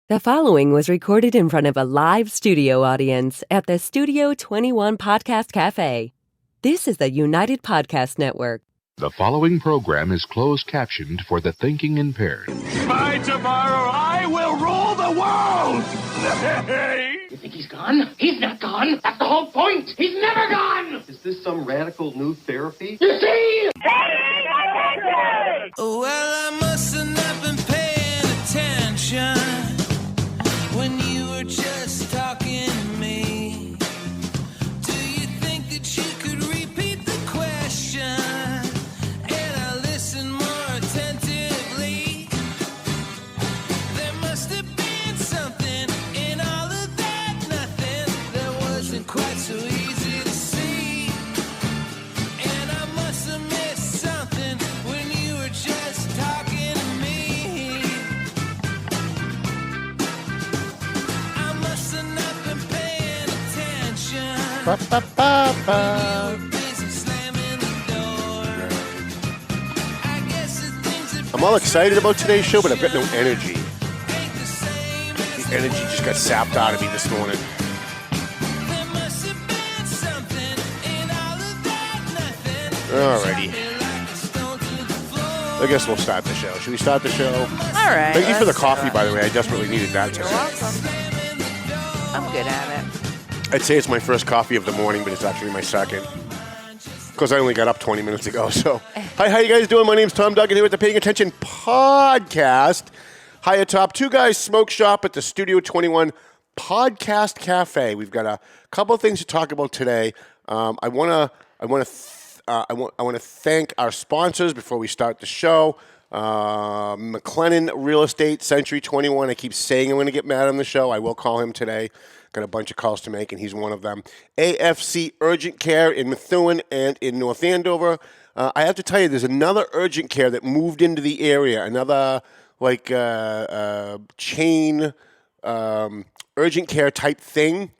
The following was recorded in front of a live studio audience at the Studio 21 Podcast Cafe. This is the United Podcast Network. The following program is closed captioned for the thinking impaired. By tomorrow, I will rule the world! You think he's gone? He's not gone. That's the whole point. He's never gone. Is this some radical new therapy? You see? Well, I must have not been paying attention when you were just talking to me. Do you think that you could repeat the question? And I listen more attentively. There must have been something in all of that nothing that wasn't quite so easy to see. And I must have missed something when you were just talking to me. I must have not been paying attention. You were busy slamming the door. I guess the things that I'm all excited about today's show, but I've got no energy. ain't the same as The energy just got sapped out of me this morning. there must have been something in all of that nothing. Alrighty. Like a stone to the floor. I guess we'll start the show. Should we start the show? All right. Thank you for the let's do coffee, it. by the way. I desperately needed that You're today. welcome. I'm good at it. I'd say it's my first coffee of the morning, but it's actually my second. Because I only got up 20 minutes ago. So, hi, how you guys doing? My name's Tom Duggan here with the Paying Attention podcast. Hi atop Two Guys Smoke Shop at the Studio 21 Podcast Cafe. We've got a couple of things to talk about today. I want to thank our sponsors before we start the show. McLennan Real Estate, Century 21. I keep saying I'm going to get mad on the show. I will call him today. Got a bunch of calls to make, and he's one of them. AFC Urgent Care in Methuen and in North Andover. I have to tell you, there's another urgent care that moved into the area. Another chain urgent care type thing,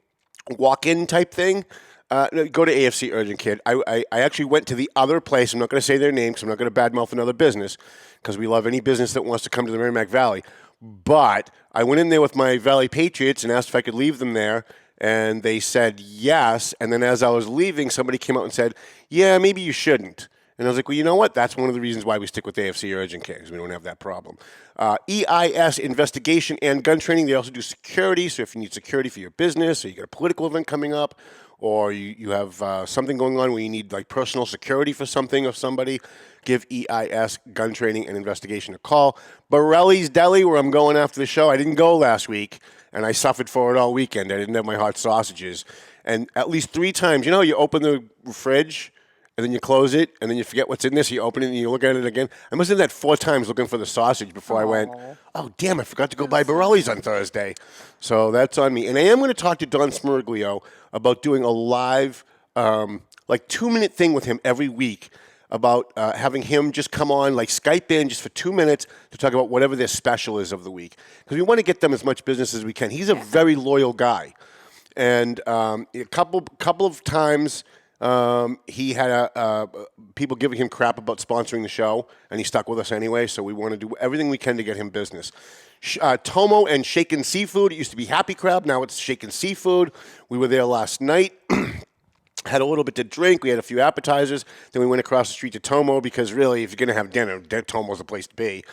walk-in type thing. Go to AFC Urgent Care. I actually went to the other place. I'm not going to say their name because I'm not going to badmouth another business because we love any business that wants to come to the Merrimack Valley. But I went in there with my Valley Patriots and asked if I could leave them there, and they said yes. And then as I was leaving, somebody came out and said, yeah, maybe you shouldn't. And I was like, well, you know what? That's one of the reasons why we stick with AFC Urgent Care, because we don't have that problem. EIS investigation and gun training. They also do security. So if you need security for your business, or you got a political event coming up, or you have something going on where you need like personal security for something or somebody, give EIS gun training and investigation a call. Borelli's Deli, where I'm going after the show. I didn't go last week, and I suffered for it all weekend. I didn't have my hot sausages. And at least 3 times, you know, you open the fridge, and then you close it, and then you forget what's in this. You open it, and you look at it again. I must have done that 4 times looking for the sausage before I went, oh, damn, I forgot to go buy Borelli's on Thursday. So that's on me. And I am going to talk to Don Smirglio about doing a live, 2-minute thing with him every week about having him just come on, like Skype in just for 2 minutes to talk about whatever their special is of the week. Because we want to get them as much business as we can. He's a very loyal guy. And a couple of times he had people giving him crap about sponsoring the show, and he stuck with us anyway, so we want to do everything we can to get him business. Tomo and Shaken Seafood. It used to be Happy Crab. Now it's Shaken Seafood. We were there last night. Had a little bit to drink. We had a few appetizers. Then we went across the street to Tomo because really, if you're going to have dinner, Tomo's the place to be.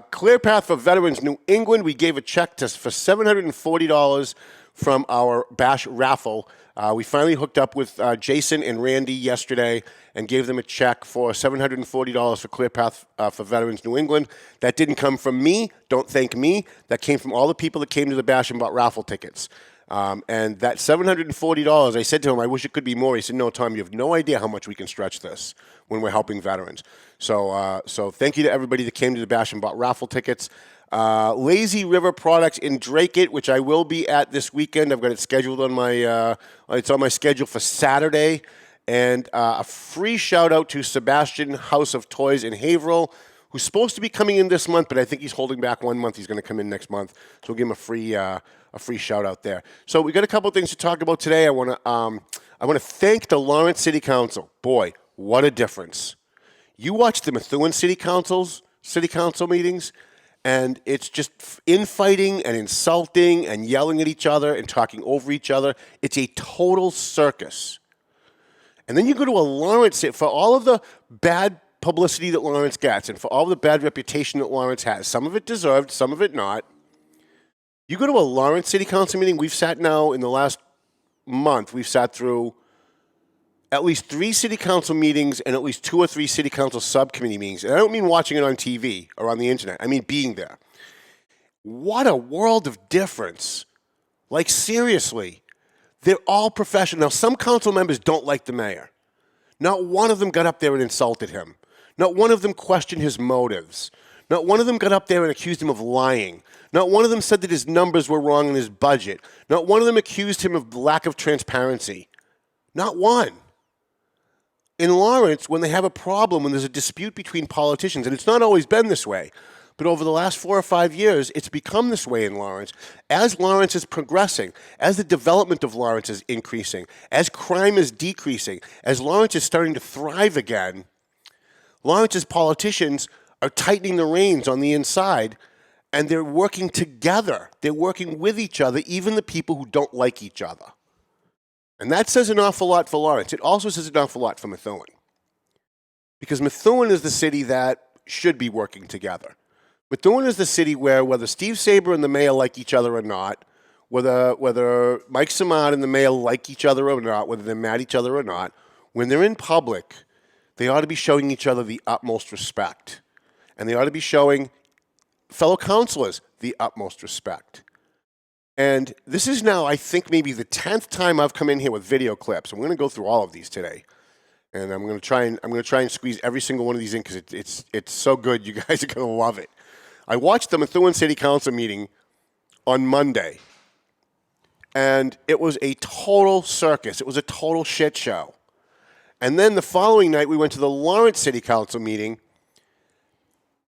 Clear Path for Veterans New England. We gave a check for $740 from our Bash raffle. We finally hooked up with Jason and Randy yesterday and gave them a check for $740 for Clear Path for Veterans New England. That didn't come from me. Don't thank me. That came from all the people that came to the Bash and bought raffle tickets. And that $740, I said to him, I wish it could be more. He said, no, Tom, you have no idea how much we can stretch this when we're helping veterans. So thank you to everybody that came to the Bash and bought raffle tickets. Lazy River Products in Drake, which I will be at this weekend. I've got it scheduled on my, it's on my schedule for Saturday. And a free shout out to Sebastian House of Toys in Haverhill, who's supposed to be coming in this month, but I think he's holding back 1 month. He's going to come in next month. So we'll give him a free shout out there. So we got a couple of things to talk about today. I want to thank the Lawrence City Council. Boy, what a difference. You watch the Methuen City Council meetings, And it's just infighting and insulting and yelling at each other and talking over each other. It's a total circus. And then you go to a Lawrence, for all of the bad publicity that Lawrence gets and for all the bad reputation that Lawrence has, some of it deserved, some of it not. You go to a Lawrence City Council meeting, we've sat now in the last month, we've sat through at least 3 city council meetings and at least 2 or 3 city council subcommittee meetings. And I don't mean watching it on TV or on the internet. I mean being there. What a world of difference. Like, seriously. They're all professional. Now, some council members don't like the mayor. Not one of them got up there and insulted him. Not one of them questioned his motives. Not one of them got up there and accused him of lying. Not one of them said that his numbers were wrong in his budget. Not one of them accused him of lack of transparency. Not one. In Lawrence, when they have a problem, when there's a dispute between politicians, and it's not always been this way, but over the last 4 or 5 years, it's become this way in Lawrence. As Lawrence is progressing, as the development of Lawrence is increasing, as crime is decreasing, as Lawrence is starting to thrive again, Lawrence's politicians are tightening the reins on the inside, and they're working together. They're working with each other, even the people who don't like each other. And that says an awful lot for Lawrence. It also says an awful lot for Methuen. Because Methuen is the city that should be working together. Methuen is the city where, whether Steve Saber and the mayor like each other or not, whether Mike Samad and the mayor like each other or not, whether they're mad at each other or not, when they're in public, they ought to be showing each other the utmost respect. And they ought to be showing fellow councilors the utmost respect. And this is now, I think, maybe the 10th time I've come in here with video clips. I'm going to go through all of these today, and I'm going to try and squeeze every single one of these in because it's so good. You guys are going to love it. I watched the Methuen City Council meeting on Monday, and it was a total circus. It was a total shit show. And then the following night, we went to the Lawrence City Council meeting.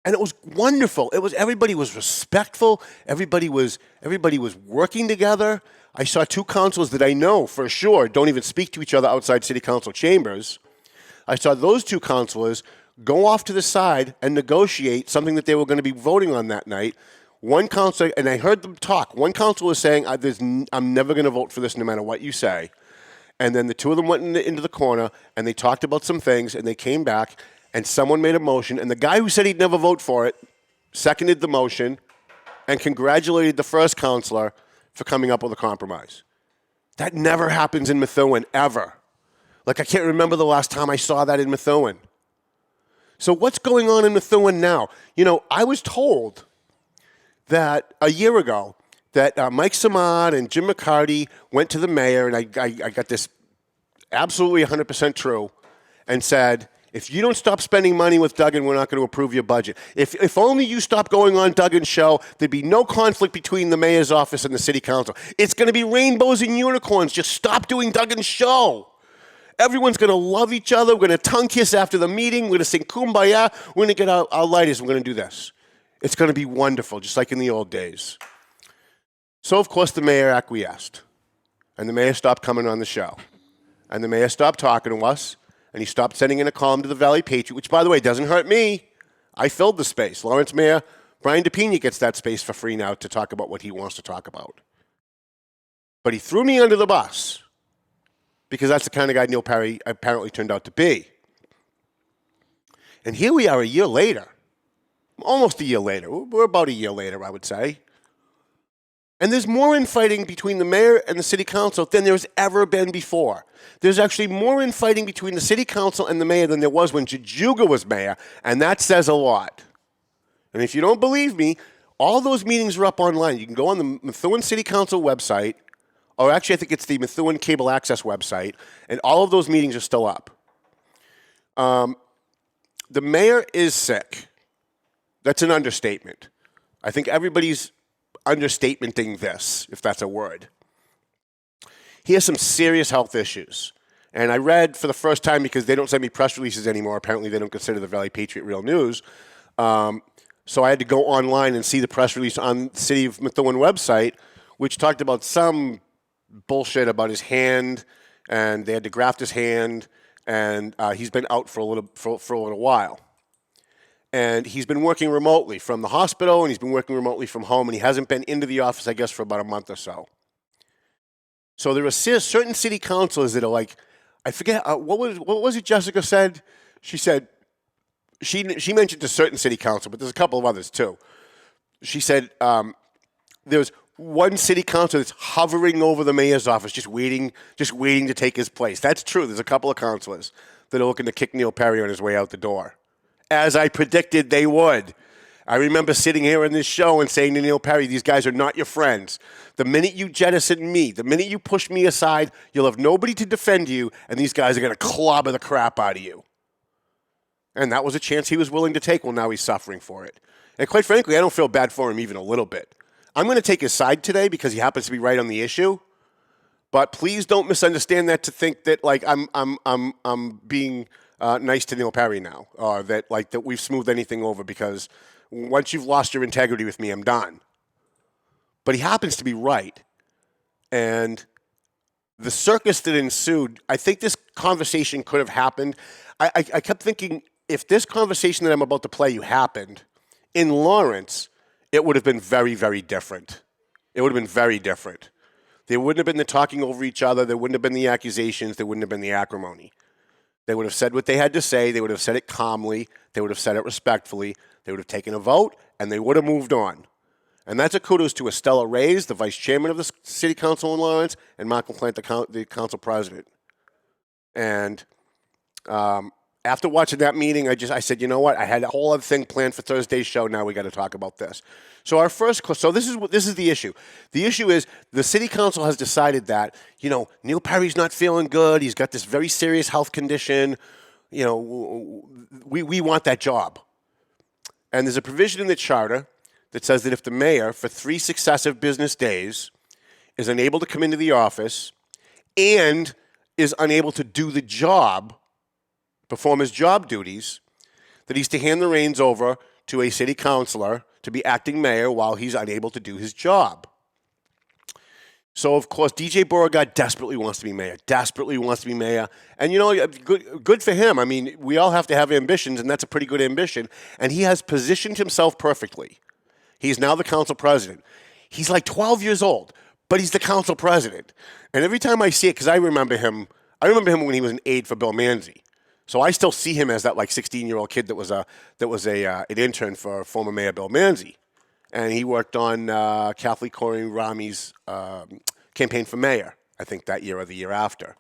And it was wonderful. Everybody was respectful. Everybody was working together. I saw 2 councilors that I know for sure don't even speak to each other outside city council chambers. I saw those 2 councilors go off to the side and negotiate something that they were going to be voting on that night. One councilor, and I heard them talk. One councilor was saying, "I'm never going to vote for this, no matter what you say." And then the 2 of them went into the corner and they talked about some things, and they came back. And someone made a motion, and the guy who said he'd never vote for it seconded the motion and congratulated the first counselor for coming up with a compromise. That never happens in Methuen, ever. Like, I can't remember the last time I saw that in Methuen. So what's going on in Methuen now? You know, I was told that a year ago that Mike Samad and Jim McCarty went to the mayor, and I got this absolutely 100% true, and said, if you don't stop spending money with Duggan, we're not going to approve your budget. If only you stop going on Duggan's show, there'd be no conflict between the mayor's office and the city council. It's going to be rainbows and unicorns. Just stop doing Duggan's show. Everyone's going to love each other. We're going to tongue kiss after the meeting. We're going to sing Kumbaya. We're going to get our lighters. We're going to do this. It's going to be wonderful, just like in the old days. So, of course, the mayor acquiesced. And the mayor stopped coming on the show. And the mayor stopped talking to us. And he stopped sending in a column to the Valley Patriot, which, by the way, doesn't hurt me. I filled the space. Lawrence Mayor Brian DePina gets that space for free now to talk about what he wants to talk about. But he threw me under the bus because that's the kind of guy Neil Perry apparently turned out to be. And here we are a year later, almost a year later. We're about a year later, I would say. And there's more infighting between the mayor and the city council than there's ever been before. There's actually more infighting between the city council and the mayor than there was when Jajuga was mayor, and that says a lot. And if you don't believe me, all those meetings are up online. You can go on the Methuen City Council website, or actually I think it's the Methuen Cable Access website, and all of those meetings are still up. The mayor is sick. That's an understatement. I think everybody's understatementing this, if that's a word. He has some serious health issues. And I read for the first time, because they don't send me press releases anymore. Apparently they don't consider the Valley Patriot real news. So I had to go online and see the press release on the City of Methuen website, which talked about some bullshit about his hand, and they had to graft his hand, and he's been out for a little while. And he's been working remotely from the hospital, and he's been working remotely from home, and he hasn't been into the office, I guess, for about a month or so. So there are certain city councilors that are like, I forget, what was it Jessica said? She said, she mentioned a certain city council, but there's a couple of others too. She said there's one city council that's hovering over the mayor's office, just waiting to take his place. That's true. There's a couple of councilors that are looking to kick Neil Perry on his way out the door, as I predicted they would. I remember sitting here in this show and saying to Neil Perry, these guys are not your friends. The minute you jettison me, the minute you push me aside, you'll have nobody to defend you, and these guys are going to clobber the crap out of you. And that was a chance he was willing to take. Well, now he's suffering for it. And quite frankly, I don't feel bad for him even a little bit. I'm going to take his side today because he happens to be right on the issue. But please don't misunderstand that to think that like I'm being nice to Neil Perry now, or that we've smoothed anything over, because once you've lost your integrity with me, I'm done. But he happens to be right. And the circus that ensued, I think this conversation could have happened. I kept thinking, if this conversation that I'm about to play you happened in Lawrence, it would have been very, very different. It would have been very different. There wouldn't have been the talking over each other. There wouldn't have been the accusations. There wouldn't have been the acrimony. They would have said what they had to say. They would have said it calmly. They would have said it respectfully. They would have taken a vote, and they would have moved on. And that's a kudos to Estella Reyes, the vice chairman of the city council in Lawrence, and Mark LaPlante, the council president. And after watching that meeting, I said, you know what? I had a whole other thing planned for Thursday's show. Now we got to talk about this. So this is the issue. The issue is the city council has decided that, Neil Perry's not feeling good. He's got this very serious health condition. We want that job. And there's a provision in the charter that says that if the mayor, for 3 successive business days, is unable to come into the office and is unable to do the job, perform his job duties, that he's to hand the reins over to a city councilor to be acting mayor while he's unable to do his job. So, of course, DJ Beauregard desperately wants to be mayor, And, good for him. I mean, we all have to have ambitions, and that's a pretty good ambition. And he has positioned himself perfectly. He's now the council president. He's like 12 years old, but he's the council president. And every time I see it, because I remember him when he was an aide for Bill Manzi. So I still see him as that 16-year-old kid that was an intern for former Mayor Bill Manzi. And he worked on Kathleen Corey Rami's campaign for mayor, I think that year or the year after.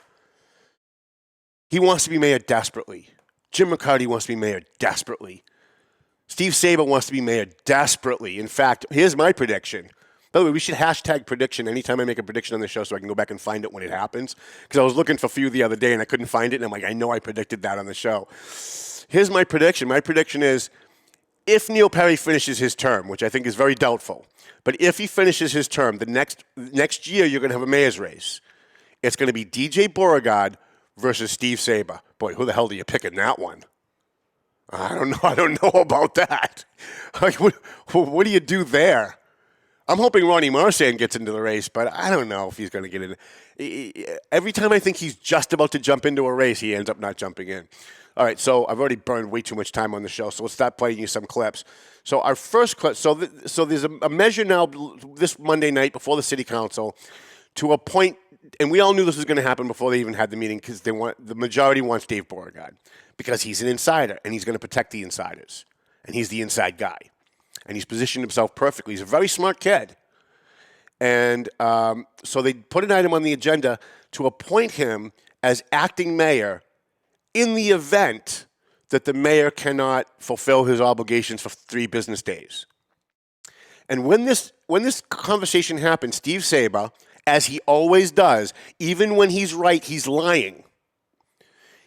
He wants to be mayor desperately. Jim McCarty wants to be mayor desperately. Steve Saber wants to be mayor desperately. In fact, here's my prediction. By the way, we should hashtag prediction anytime I make a prediction on the show so I can go back and find it when it happens. Because I was looking for a few the other day and I couldn't find it. And I'm like, I know I predicted that on the show. Here's my prediction. My prediction is, if Neil Perry finishes his term, which I think is very doubtful, but if he finishes his term, the next year you're going to have a mayor's race. It's going to be DJ Beauregard versus Steve Saber. Boy, who the hell do you pick in that one? I don't know about that. Like, what do you do there? I'm hoping Ronnie Marchand gets into the race, but I don't know if he's going to get in. Every time I think he's just about to jump into a race, he ends up not jumping in. All right, so I've already burned way too much time on the show, so let's start playing you some clips. So our first clip, so there's a measure now this Monday night before the city council to appoint, and we all knew this was going to happen before they even had the meeting because the majority wants Dave Beauregard because he's an insider and he's going to protect the insiders, and he's the inside guy, and he's positioned himself perfectly. He's a very smart kid, and so they put an item on the agenda to appoint him as acting mayor in the event that the mayor cannot fulfill his obligations for 3 business days. And when this conversation happened, Steve Saber, as he always does, even when he's right, he's lying.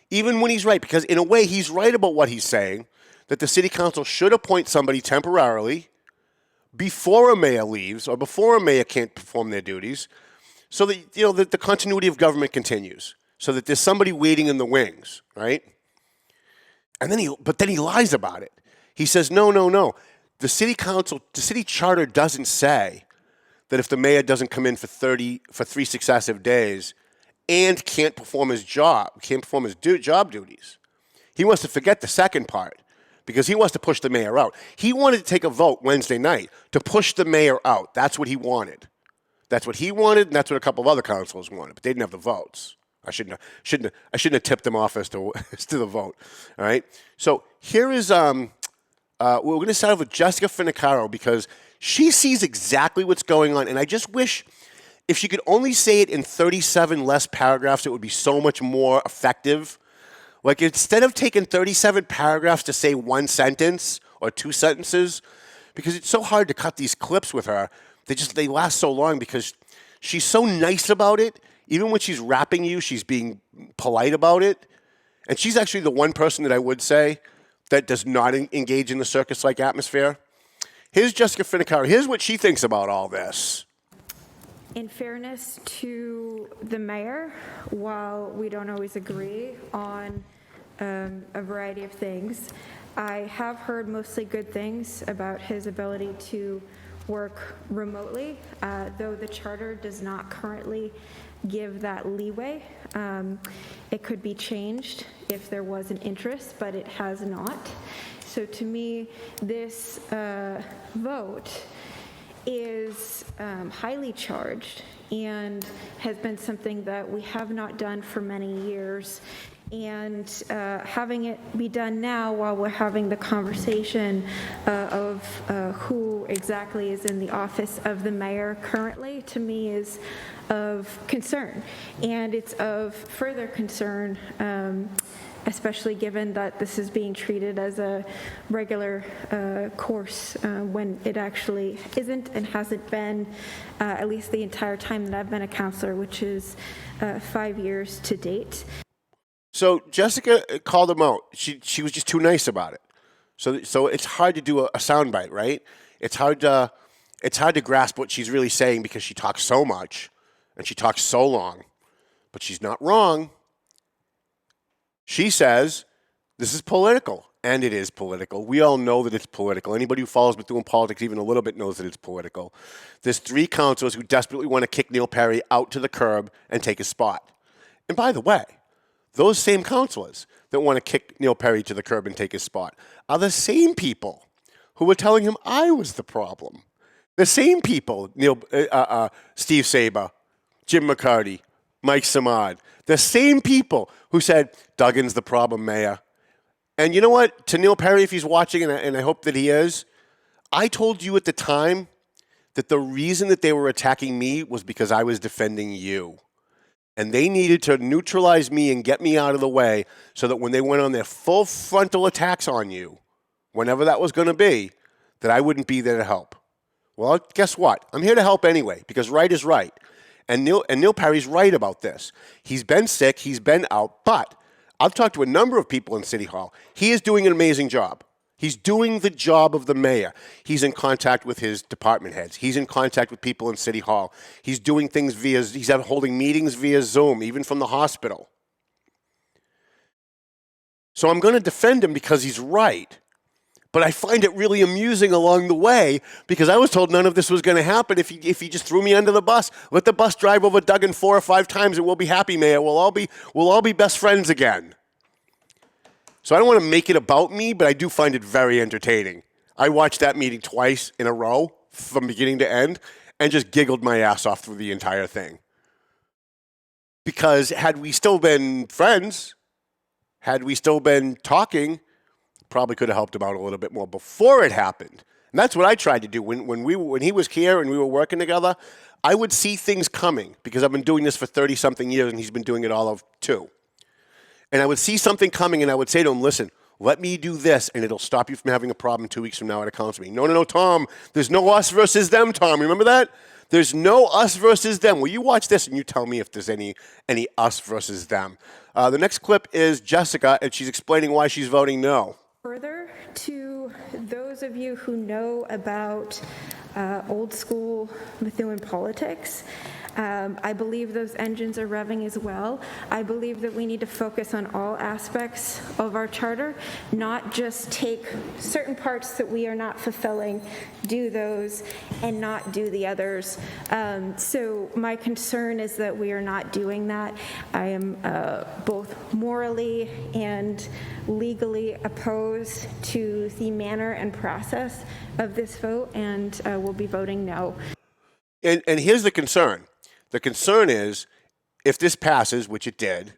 Even when he's right, because in a way he's right about what he's saying, that the city council should appoint somebody temporarily before a mayor leaves or before a mayor can't perform their duties, so that that the continuity of government continues. So that there's somebody waiting in the wings, right? And then he lies about it. He says, no. The city charter doesn't say that if the mayor doesn't come in for 3 successive days and can't perform his job duties. He wants to forget the second part because he wants to push the mayor out. He wanted to take a vote Wednesday night to push the mayor out. That's what he wanted. That's what he wanted, and that's what a couple of other councilors wanted, but they didn't have the votes. I shouldn't have tipped them off as to the vote. All right. So here is we're going to start with Jessica Finicaro because she sees exactly what's going on, and I just wish if she could only say it in 37 less paragraphs, it would be so much more effective. Like instead of taking 37 paragraphs to say one sentence or two sentences, because it's so hard to cut these clips with her. They last so long because she's so nice about it. Even when she's rapping you, she's being polite about it. And she's actually the one person that I would say that does not engage in the circus-like atmosphere. Here's Jessica Finicaro. Here's what she thinks about all this. In fairness to the mayor, while we don't always agree on a variety of things, I have heard mostly good things about his ability to work remotely, though the charter does not currently give that leeway. It could be changed if there was an interest, but it has not. So to me, this vote is highly charged and has been something that we have not done for many years. And having it be done now while we're having the conversation of who exactly is in the office of the mayor currently, to me is of concern. And it's of further concern, especially given that this is being treated as a regular course when it actually isn't and hasn't been, at least the entire time that I've been a counselor, which is 5 years to date. So Jessica called him out. She was just too nice about it. So it's hard to do a soundbite, right? It's hard to grasp what she's really saying because she talks so much and she talks so long. But she's not wrong. She says this is political, and it is political. We all know that it's political. Anybody who follows Methuen politics even a little bit knows that it's political. There's 3 councilors who desperately want to kick Neil Perry out to the curb and take his spot. And by the way, those same councilors that want to kick Neil Perry to the curb and take his spot are the same people who were telling him I was the problem. The same people, Steve Saber, Jim McCarty, Mike Samad, the same people who said, Duggan's the problem, Mayor. And you know what? To Neil Perry, if he's watching, and I hope that he is, I told you at the time that the reason that they were attacking me was because I was defending you. And they needed to neutralize me and get me out of the way so that when they went on their full frontal attacks on you, whenever that was going to be, that I wouldn't be there to help. Well, guess what? I'm here to help anyway, because right is right. And Neil Perry's right about this. He's been sick, he's been out, but I've talked to a number of people in City Hall. He is doing an amazing job. He's doing the job of the mayor. He's in contact with his department heads. He's in contact with people in City Hall. He's doing things he's holding meetings via Zoom, even from the hospital. So I'm going to defend him because he's right. But I find it really amusing along the way because I was told none of this was going to happen if he just threw me under the bus. Let the bus drive over Duggan 4 or 5 times and we'll be happy, Mayor. We'll all be best friends again. So I don't want to make it about me, but I do find it very entertaining. I watched that meeting twice in a row from beginning to end and just giggled my ass off through the entire thing. Because had we still been friends, had we still been talking, probably could have helped him out a little bit more before it happened. And that's what I tried to do. When he was here and we were working together, I would see things coming because I've been doing this for 30-something years and he's been doing it all of 2. And I would see something coming and I would say to him, listen, let me do this and it'll stop you from having a problem 2 weeks from now at a council meeting. No, Tom. There's no us versus them, Tom. Remember that? There's no us versus them. Will you watch this and you tell me if there's any us versus them? The next clip is Jessica and she's explaining why she's voting no. Further, to those of you who know about old school Methuen politics, I believe those engines are revving as well. I believe that we need to focus on all aspects of our charter, not just take certain parts that we are not fulfilling, do those, and not do the others. So my concern is that we are not doing that. I am both morally and legally opposed to the manner and process of this vote, and will be voting no. And here's the concern. The concern is, if this passes, which it did,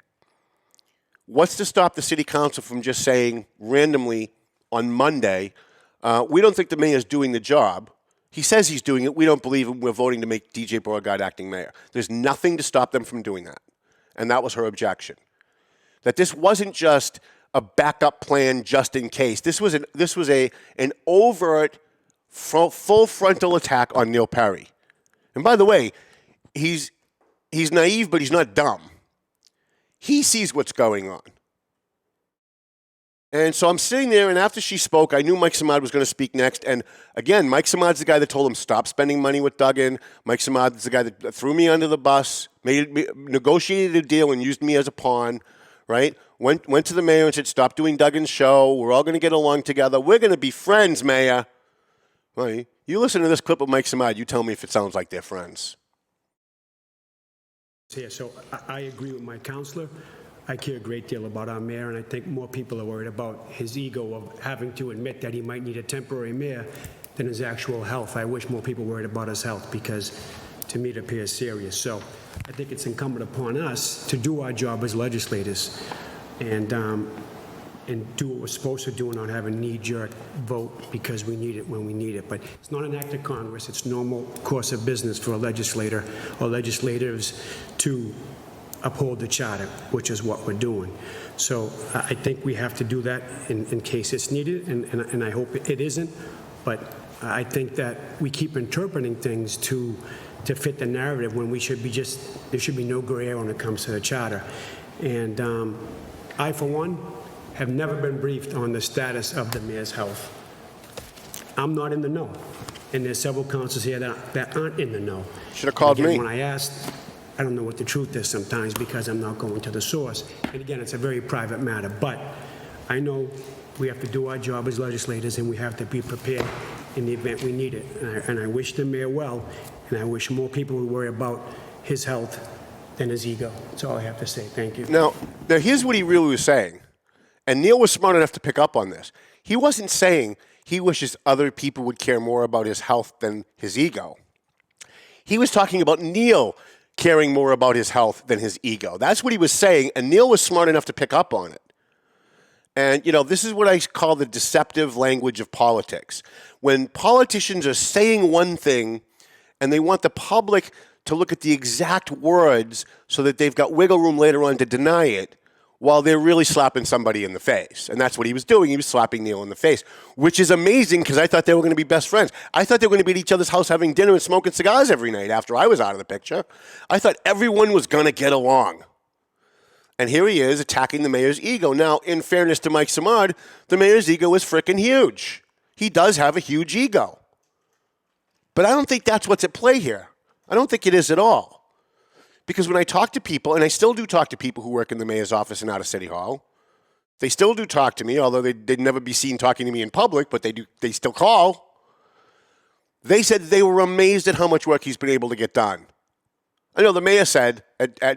what's to stop the city council from just saying randomly on Monday, we don't think the mayor's doing the job. He says he's doing it. We don't believe him. We're voting to make DJ Beauregard acting mayor. There's nothing to stop them from doing that. And that was her objection. That this wasn't just a backup plan just in case. This was an overt, full frontal attack on Neil Perry. And by the way, he's naive, but he's not dumb. He sees what's going on. And so I'm sitting there, and after she spoke, I knew Mike Samad was going to speak next. And again, Mike Samad's the guy that told him, stop spending money with Duggan. Mike Samad's the guy that threw me under the bus, negotiated a deal and used me as a pawn, right? Went to the mayor and said, stop doing Duggan's show. We're all going to get along together. We're going to be friends, Mayor. Well, you listen to this clip of Mike Samad, you tell me if it sounds like they're friends. Yeah, so I agree with my counselor. I care a great deal about our mayor, and I think more people are worried about his ego of having to admit that he might need a temporary mayor than his actual health. I wish more people were worried about his health, because to me it appears serious. So I think it's incumbent upon us to do our job as legislators and do what we're supposed to do and not have a knee-jerk vote because we need it when we need it. But it's not an act of Congress. It's normal course of business for a legislator or legislators to uphold the charter, which is what we're doing. So I think we have to do that in case it's needed, and I hope it isn't. But I think that we keep interpreting things to fit the narrative when we should be there should be no gray area when it comes to the charter. And I, for one, have never been briefed on the status of the mayor's health. I'm not in the know. And there's several councils here that aren't in the know. Should have called me. When I asked, I don't know what the truth is sometimes because I'm not going to the source. And again, it's a very private matter. But I know we have to do our job as legislators, and we have to be prepared in the event we need it. And I wish the mayor well, and I wish more people would worry about his health than his ego. That's all I have to say. Thank you. Now here's what he really was saying. And Neil was smart enough to pick up on this. He wasn't saying he wishes other people would care more about his health than his ego. He was talking about Neil caring more about his health than his ego. That's what he was saying, and Neil was smart enough to pick up on it. And, this is what I call the deceptive language of politics. When politicians are saying one thing and they want the public to look at the exact words so that they've got wiggle room later on to deny it, while they're really slapping somebody in the face. And that's what he was doing. He was slapping Neil in the face, which is amazing because I thought they were going to be best friends. I thought they were going to be at each other's house having dinner and smoking cigars every night after I was out of the picture. I thought everyone was going to get along. And here he is attacking the mayor's ego. Now, in fairness to Mike Samad, the mayor's ego is freaking huge. He does have a huge ego. But I don't think that's what's at play here. I don't think it is at all. Because when I talk to people, and I still do talk to people who work in the mayor's office and out of City Hall, they still do talk to me, although they'd never be seen talking to me in public, but they still call. They said they were amazed at how much work he's been able to get done. I know the mayor said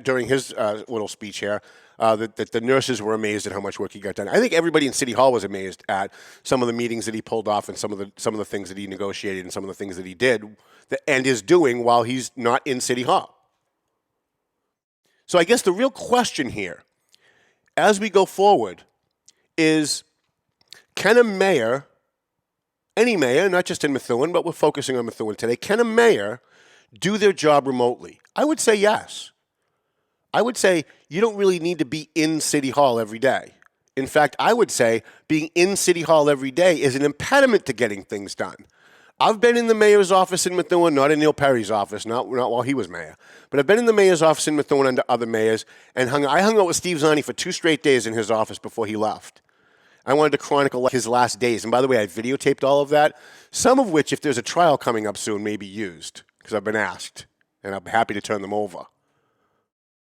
during his little speech here that the nurses were amazed at how much work he got done. I think everybody in City Hall was amazed at some of the meetings that he pulled off and some of the things that he negotiated and some of the things that he did and is doing while he's not in City Hall. So I guess the real question here, as we go forward, is can a mayor, any mayor, not just in Methuen, but we're focusing on Methuen today, can a mayor do their job remotely? I would say yes. I would say you don't really need to be in City Hall every day. In fact, I would say being in City Hall every day is an impediment to getting things done. I've been in the mayor's office in Methuen, not in Neil Perry's office, not while he was mayor. But I've been in the mayor's office in Methuen under other mayors, and I hung out with Steve Zani for 2 straight days in his office before he left. I wanted to chronicle his last days. And by the way, I videotaped all of that, some of which, if there's a trial coming up soon, may be used, because I've been asked. and I'm happy to turn them over.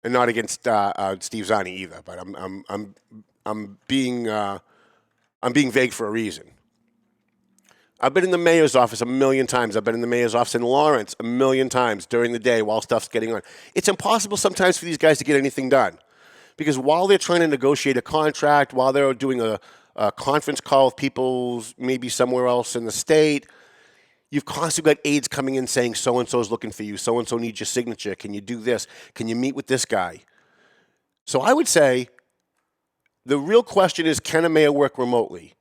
And not against Steve Zani either, but I'm being vague for a reason. I've been in the mayor's office a million times. I've been in the mayor's office in Lawrence a million times during the day while stuff's getting on. It's impossible sometimes for these guys to get anything done. Because while they're trying to negotiate a contract, while they're doing a conference call with people maybe somewhere else in the state, you've constantly got aides coming in saying, so-and-so's looking for you, so-and-so needs your signature, can you do this, can you meet with this guy? So I would say the real question is, can a mayor work remotely?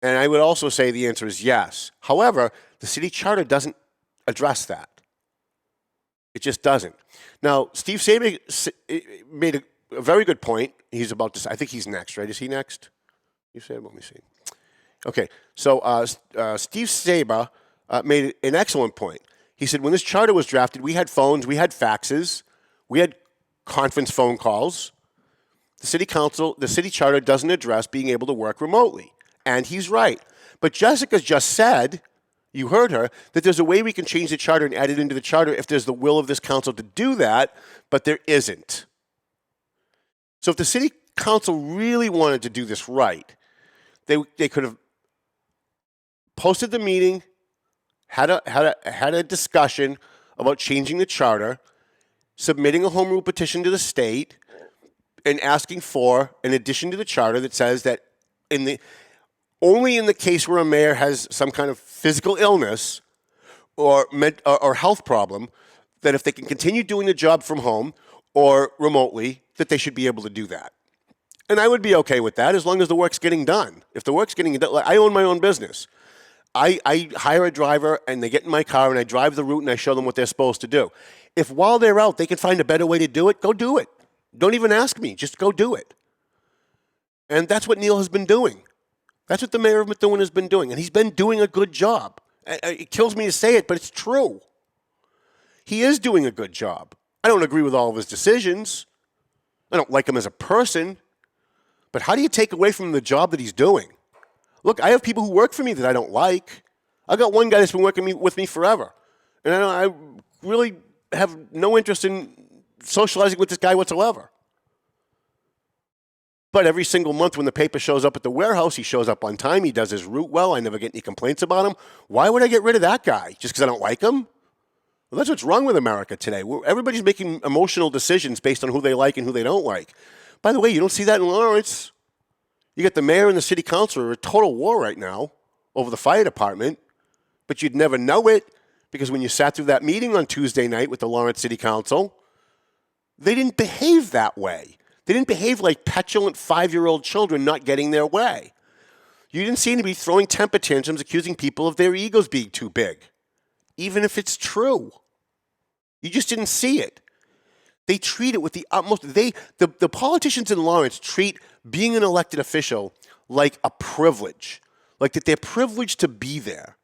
And I would also say the answer is yes. However, the city charter doesn't address that. It just doesn't. Now, Steve Saber made a very good point. He's about to, I think he's next, right? Is he next? You said, let me see. Okay, so Steve Saber made an excellent point. He said when this charter was drafted, we had phones, we had faxes, we had conference phone calls. The city council, the city charter doesn't address being able to work remotely. And he's right. But Jessica just said, you heard her, that there's a way we can change the charter and add it into the charter if there's the will of this council to do that, but there isn't. So if the city council really wanted to do this right, they could have posted the meeting, had a discussion about changing the charter, submitting a home rule petition to the state, and asking for an addition to the charter that says that only in the case where a mayor has some kind of physical illness or health problem, that if they can continue doing the job from home or remotely, that they should be able to do that. And I would be okay with that as long as the work's getting done. If the work's getting done, I own my own business. I hire a driver and they get in my car and I drive the route and I show them what they're supposed to do. If while they're out they can find a better way to do it, go do it. Don't even ask me. Just go do it. And that's what Neil has been doing. That's what the mayor of Methuen has been doing. And he's been doing a good job. It kills me to say it, but it's true. He is doing a good job. I don't agree with all of his decisions. I don't like him as a person. But how do you take away from him the job that he's doing? Look, I have people who work for me that I don't like. I got one guy that's been working with me forever. And I really have no interest in socializing with this guy whatsoever. But every single month when the paper shows up at the warehouse, he shows up on time, he does his route well, I never get any complaints about him. Why would I get rid of that guy? Just because I don't like him? Well, that's what's wrong with America today. Everybody's making emotional decisions based on who they like and who they don't like. By the way, you don't see that in Lawrence. You get the mayor and the city council are a total war right now over the fire department, but you'd never know it because when you sat through that meeting on Tuesday night with the Lawrence City Council, they didn't behave that way. They didn't behave like petulant 5-year-old children not getting their way. You didn't see anybody throwing temper tantrums accusing people of their egos being too big, even if it's true. You just didn't see it. They treat it with the utmost. The politicians in Lawrence treat being an elected official like a privilege, like that they're privileged to be there.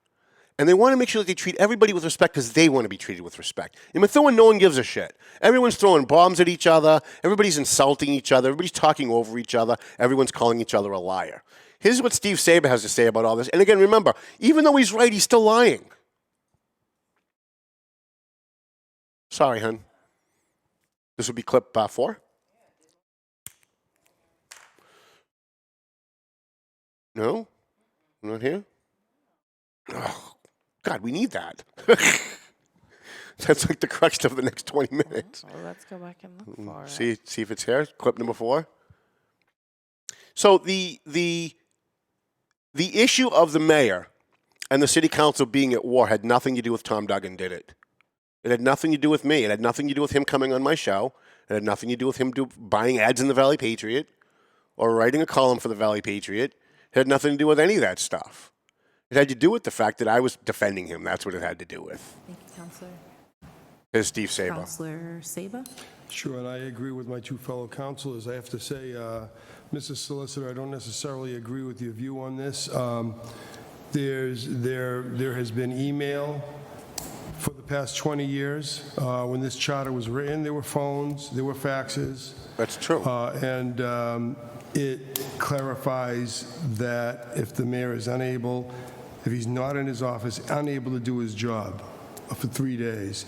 And they want to make sure that they treat everybody with respect because they want to be treated with respect. In Methuen, no one gives a shit. Everyone's throwing bombs at each other. Everybody's insulting each other. Everybody's talking over each other. Everyone's calling each other a liar. Here's what Steve Saber has to say about all this. And again, remember, even though he's right, he's still lying. Sorry, hon. This would be clip 4. No? Not here? Oh, God, we need that. That's like the crux of the next 20 minutes. Well, let's go back and look for it. See if it's here. Clip number 4. So the issue of the mayor and the city council being at war had nothing to do with Tom Duggan did it. It had nothing to do with me. It had nothing to do with him coming on my show. It had nothing to do with him buying ads in the Valley Patriot or writing a column for the Valley Patriot. It had nothing to do with any of that stuff. It had to do with the fact that I was defending him. That's what it had to do with. Thank you, Councillor. Here's Steve Saber. Councillor Saber. Sure, and I agree with my two fellow councilors. I have to say, Mrs. Solicitor, I don't necessarily agree with your view on this. There has been email for the past 20 years. When this charter was written, there were phones, there were faxes. That's true. And it clarifies that if the mayor is unable, if he's not in his office, unable to do his job for 3 days,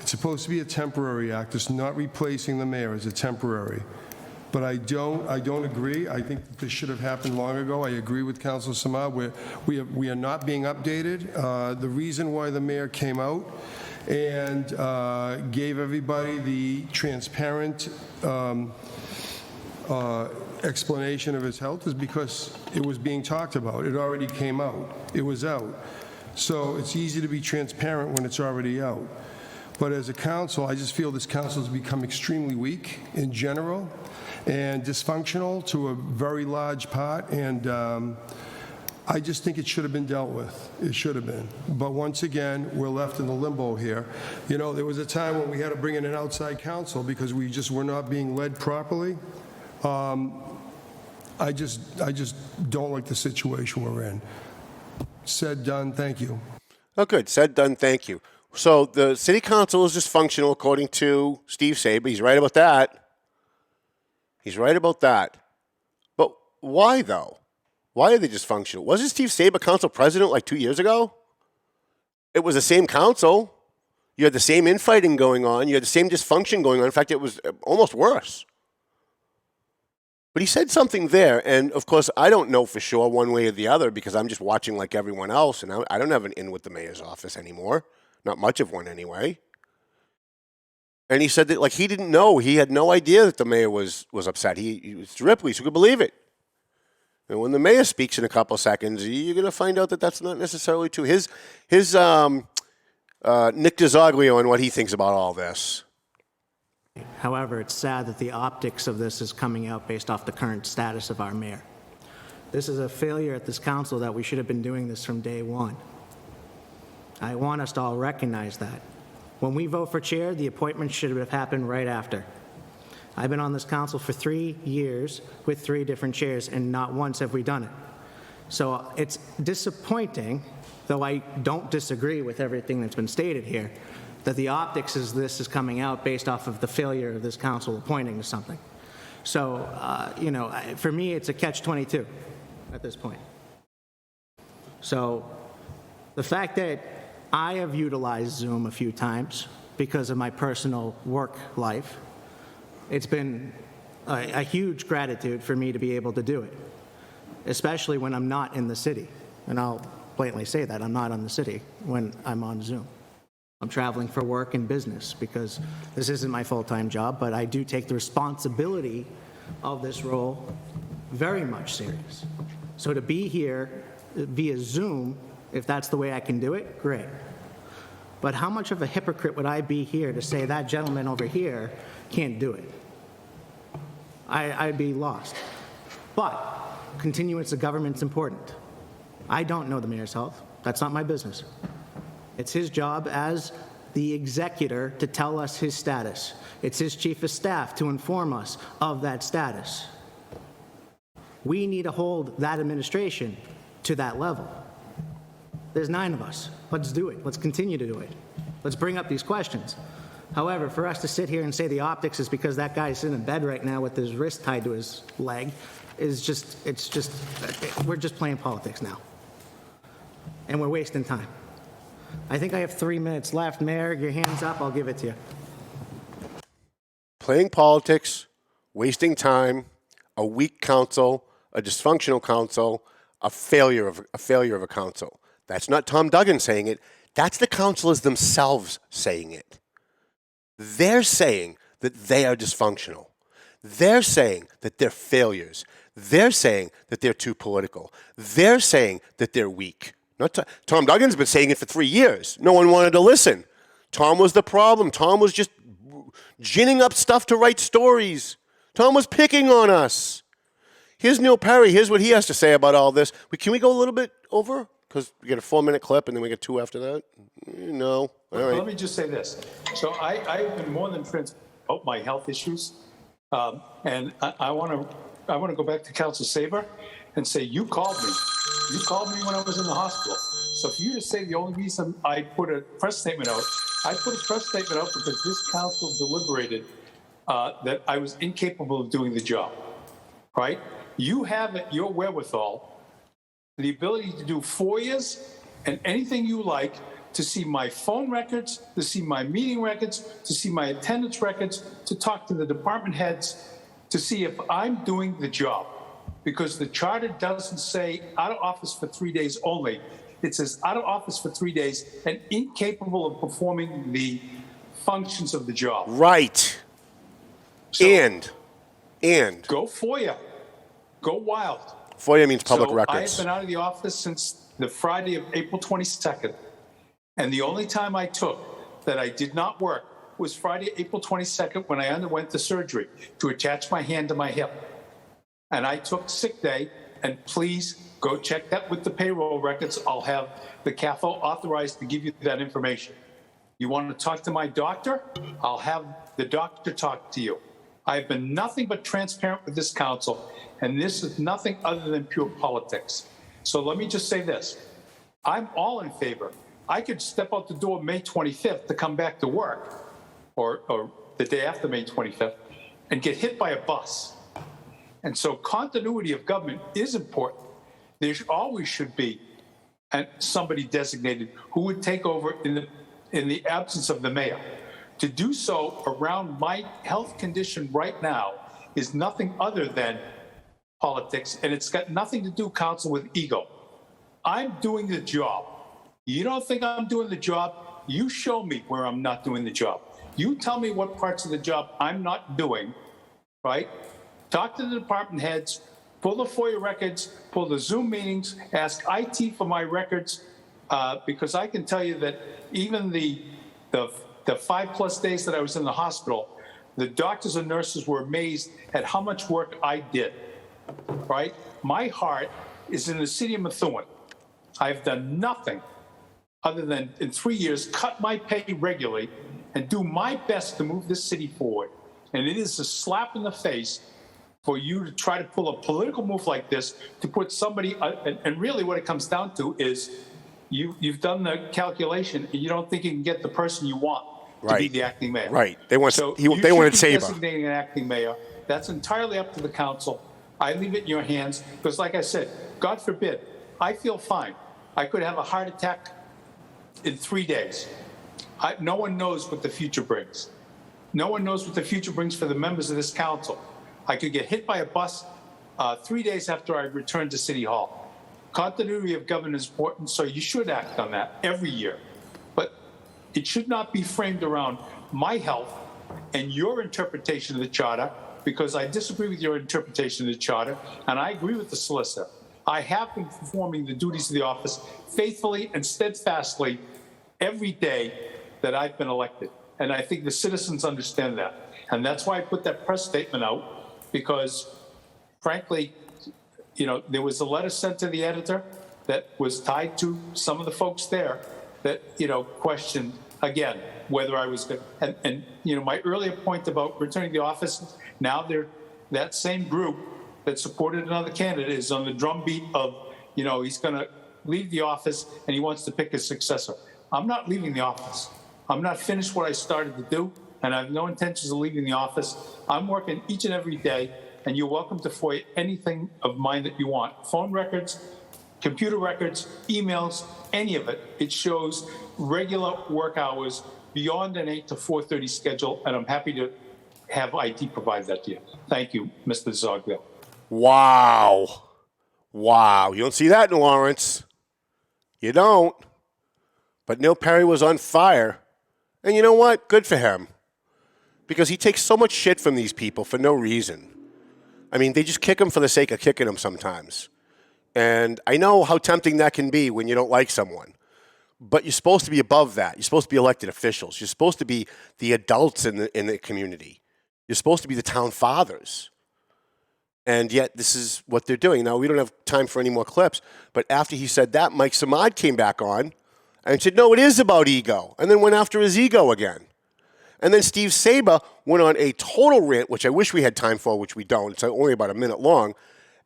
it It's supposed to be a temporary act. It's not replacing the mayor. It's a temporary. But I don't agree. I think that this should have happened long ago. I agree with Councilor Samar. We are not being updated. The reason why the mayor came out and gave everybody the transparent explanation of his health is because it was being talked about. It already came out. It was out. So it's easy to be transparent when it's already out. But as a council, I just feel this council has become extremely weak in general and dysfunctional to a very large part, and I just think it should have been dealt with. It should have been. But once again, we're left in the limbo here. You know, there was a time when we had to bring in an outside counsel because we just were not being led properly. I just don't like the situation we're in. Said, done, thank you. Oh, good. Said, done, thank you. So the city council is dysfunctional, according to Steve Saber. He's right about that. He's right about that. But why, though? Why are they dysfunctional? Wasn't Steve Saber council president like 2 years ago? It was the same council. You had the same infighting going on. You had the same dysfunction going on. In fact, it was almost worse. But he said something there, and of course, I don't know for sure one way or the other because I'm just watching like everyone else, and I don't have an in with the mayor's office anymore. Not much of one anyway. And he said that like he didn't know, he had no idea that the mayor was upset. He was Ripley, so he could believe it. And when the mayor speaks in a couple of seconds, you're going to find out that that's not necessarily true. His Nick DiZoglio and what he thinks about all this. However, it's sad that the optics of this is coming out based off the current status of our mayor. This is a failure at this council that we should have been doing this from day one. I want us to all recognize that. When we vote for chair, the appointment should have happened right after. I've been on this council for 3 years with 3 different chairs, and not once have we done it. So it's disappointing, though I don't disagree with everything that's been stated here, that the optics is this is coming out based off of the failure of this council appointing to something. So, you know, for me, it's a catch-22 at this point. So the fact that I have utilized Zoom a few times because of my personal work life, it's been a huge gratitude for me to be able to do it, especially when I'm not in the city. And I'll blatantly say that, I'm not in the city when I'm on Zoom. I'm traveling for work and business because this isn't my full-time job, but I do take the responsibility of this role very much serious. So to be here via Zoom, if that's the way I can do it, great. But how much of a hypocrite would I be here to say that gentleman over here can't do it? I'd be lost. But continuance of government's important. I don't know the mayor's health. That's not my business. It's his job as the executor to tell us his status. It's his chief of staff to inform us of that status. We need to hold that administration to that level. There's 9 of us. Let's do it. Let's continue to do it. Let's bring up these questions. However, for us to sit here and say the optics is because that guy's in bed right now with his wrist tied to his leg is just, we're just playing politics now. And we're wasting time. I think I have 3 minutes left. Mayor, your hand's up. I'll give it to you. Playing politics, wasting time, a weak council, a dysfunctional council, a failure of a council. That's not Tom Duggan saying it. That's the councilors themselves saying it. They're saying that they are dysfunctional. They're saying that they're failures. They're saying that they're too political. They're saying that they're weak. Tom Duggan's been saying it for 3 years. No one wanted to listen. Tom was the problem. Tom was just ginning up stuff to write stories. Tom was picking on us. Here's Neil Perry. Here's what he has to say about all this. Can we go a little bit over? Because we get a 4-minute clip and then we get 2 after that? No. All right. Let me just say this. So I've been more than transparent about my health issues. And I want to go back to Council Saber and say, you called me. You called me when I was in the hospital. So for you to say the only reason I put a press statement out, I put a press statement out because this council deliberated that I was incapable of doing the job, right? You have at your wherewithal the ability to do FOIAs and anything you like to see my phone records, to see my meeting records, to see my attendance records, to talk to the department heads, to see if I'm doing the job. Because the charter doesn't say out of office for 3 days only. It says out of office for 3 days and incapable of performing the functions of the job. Right. So, and go FOIA. Go wild. FOIA means public I records. have been out of the office since the Friday of April 22nd. And the only time I took that I did not work was Friday, April 22nd, when I underwent the surgery to attach my hand to my hip. And I took sick day, and please go check that with the payroll records. I'll have the CAFO authorized to give you that information. You want to talk to my doctor? I'll have the doctor talk to you. I've been nothing but transparent with this council, and this is nothing other than pure politics. So let me just say this. I'm all in favor. I could step out the door May 25th to come back to work, or the day after May 25th, and get hit by a bus. And so continuity of government is important. There always should be somebody designated who would take over in the absence of the mayor. To do so around my health condition right now is nothing other than politics, and it's got nothing to do, council, with ego. I'm doing the job. You don't think I'm doing the job? You show me where I'm not doing the job. You tell me what parts of the job I'm not doing, right? Talk to the department heads, pull the FOIA records, pull the Zoom meetings, ask IT for my records, because I can tell you that even the 5+ days that I was in the hospital, the doctors and nurses were amazed at how much work I did, right? My heart is in the city of Methuen. I've done nothing other than, in 3 years, cut my pay regularly and do my best to move this city forward. And it is a slap in the face for you to try to pull a political move like this to put somebody, and really what it comes down to is you've done the calculation and you don't think you can get the person you want to be the acting mayor. Right. They wanted Saber. Designating an acting mayor. That's entirely up to the council. I leave it in your hands because, like I said, God forbid, I feel fine. I could have a heart attack in 3 days. No one knows what the future brings. No one knows what the future brings for the members of this council. I could get hit by a bus 3 days after I returned to City Hall. Continuity of government is important, so you should act on that every year. But it should not be framed around my health and your interpretation of the charter, because I disagree with your interpretation of the charter, and I agree with the solicitor. I have been performing the duties of the office faithfully and steadfastly every day that I've been elected. And I think the citizens understand that. And that's why I put that press statement out, because, frankly, there was a letter sent to the editor that was tied to some of the folks there that, questioned, again, whether I was good. And my earlier point about returning to the office, now that same group that supported another candidate is on the drumbeat of, he's going to leave the office and he wants to pick his successor. I'm not leaving the office. I'm not finished what I started to do, and I have no intentions of leaving the office. I'm working each and every day, and you're welcome to FOIA anything of mine that you want. Phone records, computer records, emails, any of it. It shows regular work hours beyond an 8 to 4:30 schedule, and I'm happy to have IT provide that to you. Thank you, Mr. Zogville. Wow. You don't see that in Lawrence. You don't. But Neil Perry was on fire. And you know what? Good for him. Because he takes so much shit from these people for no reason. I mean, they just kick him for the sake of kicking him sometimes. And I know how tempting that can be when you don't like someone. But you're supposed to be above that. You're supposed to be elected officials. You're supposed to be the adults in the community. You're supposed to be the town fathers. And yet this is what they're doing. Now, we don't have time for any more clips. But after he said that, Mike Samad came back on and said, no, it is about ego. And then went after his ego again. And then Steve Saber went on a total rant, which I wish we had time for, which we don't. It's only about a minute long.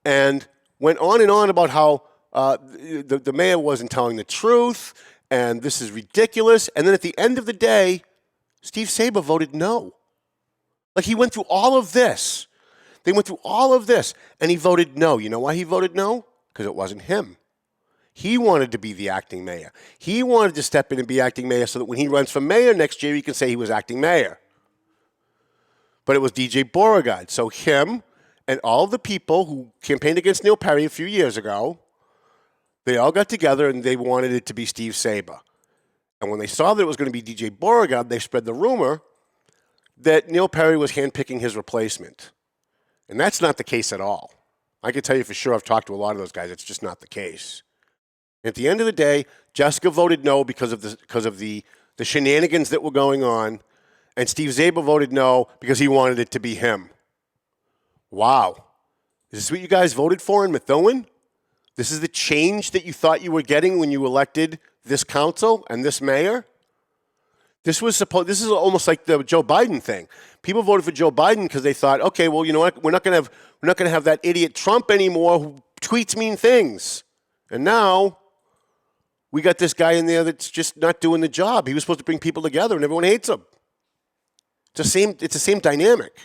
And went on and on about how the mayor wasn't telling the truth, and this is ridiculous. And then at the end of the day, Steve Saber voted no. Like, he went through all of this. They went through all of this, and he voted no. You know why he voted no? Because it wasn't him. He wanted to be the acting mayor. He wanted to step in and be acting mayor so that when he runs for mayor next year, he can say he was acting mayor. But it was DJ Beauregard. So him and all the people who campaigned against Neil Perry a few years ago, they all got together and they wanted it to be Steve Saber. And when they saw that it was going to be DJ Beauregard, they spread the rumor that Neil Perry was handpicking his replacement. And that's not the case at all. I can tell you for sure, I've talked to a lot of those guys, it's just not the case. At the end of the day, Jessica voted no because of the shenanigans that were going on, and Steve Zabel voted no because he wanted it to be him. Wow. Is this what you guys voted for in Methuen? This is the change that you thought you were getting when you elected this council and this mayor? This is almost like the Joe Biden thing. People voted for Joe Biden because they thought, okay, well, you know what? We're not going to have that idiot Trump anymore who tweets mean things. And now we got this guy in there that's just not doing the job. He was supposed to bring people together, and everyone hates him. It's the same dynamic.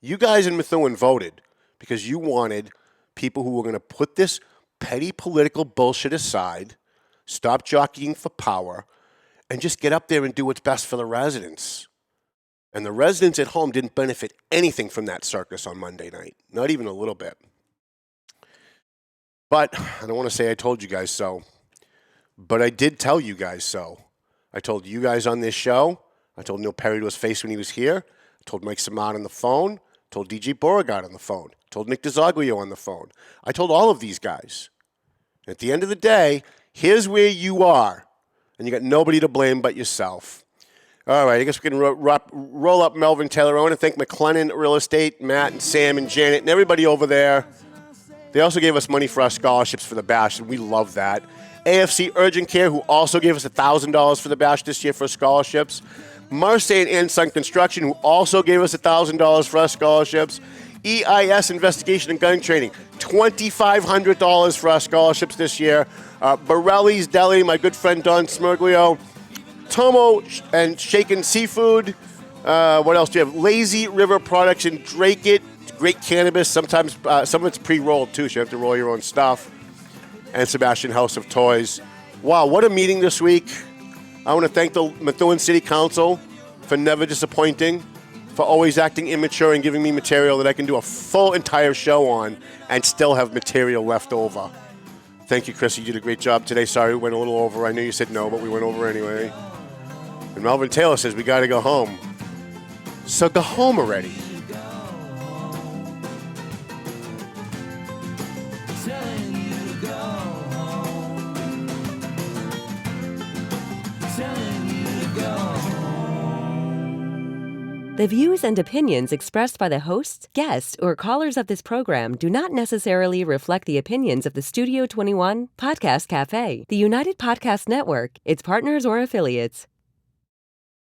You guys in Methuen voted because you wanted people who were going to put this petty political bullshit aside, stop jockeying for power, and just get up there and do what's best for the residents. And the residents at home didn't benefit anything from that circus on Monday night, not even a little bit. But I don't want to say I told you guys so, but I did tell you guys so. I told you guys on this show. I told Neil Perry to his face when he was here. I told Mike Samad on the phone. I told DJ Beauregard on the phone. I told Nick DeZoglio on the phone. I told all of these guys. At the end of the day, here's where you are. And you got nobody to blame but yourself. All right, I guess we can roll up Melvin Taylor. I want to thank McLennan Real Estate, Matt and Sam and Janet and everybody over there. They also gave us money for our scholarships for the Bash, and we love that. AFC Urgent Care, who also gave us $1,000 for the Bash this year for scholarships. Marseille and Son Construction, who also gave us $1,000 for our scholarships. EIS Investigation and Gun Training, $2,500 for our scholarships this year. Borelli's Deli, my good friend Don Smirglio. Tomo and Shaken Seafood. What else do you have? Lazy River Products in Drake It. Great cannabis. Sometimes some of it's pre-rolled too, so you have to roll your own stuff. And Sebastian House of Toys. Wow, what a meeting this week. I want to thank the Methuen City Council for never disappointing, for always acting immature and giving me material that I can do a full entire show on and still have material left over. Thank you, Chris. You did a great job today. Sorry we went a little over. I knew you said no, but we went over anyway. And Melvin Taylor says we got to go home. So go home already. The views and opinions expressed by the hosts, guests, or callers of this program do not necessarily reflect the opinions of the Studio 21 Podcast Cafe, the United Podcast Network, its partners, or affiliates.